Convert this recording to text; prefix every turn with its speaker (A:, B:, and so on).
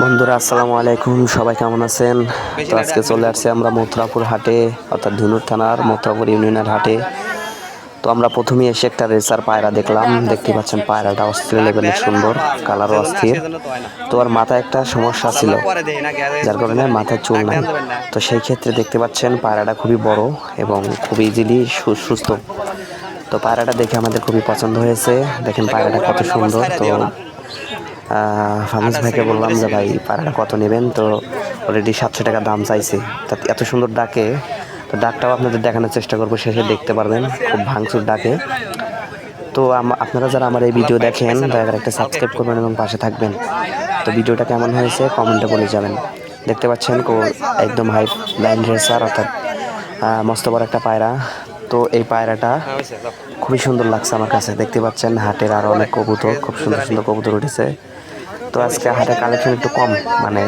A: বন্ধুরা আসসালামু আলাইকুম, সবাই কেমন আছেন? তো আজকে চলে আসছি আমরা মথুরাপুর হাটে, অর্থাৎ ধুনুর থানার মথুরাপুর ইউনিয়নের হাটে। তো আমরা প্রথমেই এসে একটা রেসার পায়রা দেখলাম। দেখতে পাচ্ছেন পায়রাটা অস্থির লেভেলের সুন্দর, কালারও অস্থির। তো আর মাথায় একটা সমস্যা ছিল, যার কারণে মাথায় চুল নাই। তো সেই ক্ষেত্রে দেখতে পাচ্ছেন পায়রাটা খুবই বড় এবং খুবই ইজিলি সুস্থ। তো পায়রাটা দেখে আমাদের খুবই পছন্দ হয়েছে। দেখেন পায়রাটা কত সুন্দর। তো ফামিজ ভাইকে বললাম যে ভাই পায়রাটা কত নেবেন। তো অলরেডি 700 টাকা দাম চাইছে। তা এত সুন্দর ডাকে, তো ডাকটাও আপনাদের দেখানোর চেষ্টা করবো, শেষে দেখতে পারবেন খুব ভাঙচুর ডাকে। তো আপনারা যারা আমার এই ভিডিও দেখেন দয়া করে একটা সাবস্ক্রাইব করবেন এবং পাশে থাকবেন। তো ভিডিওটা কেমন হয়েছে কমেন্টে বলে যাবেন। দেখতে পাচ্ছেন একদম হাই লাইন রেসার, অর্থাৎ মস্ত বড় একটা পায়রা। তো এই পায়রাটা খুবই সুন্দর লাগছে আমার কাছে। দেখতে পাচ্ছেন হাটের আরো অনেক কবুতর, খুব সুন্দর সুন্দর কবুতর উঠেছে। তো আজকে হাটের কালেকশন একটু কম, মানে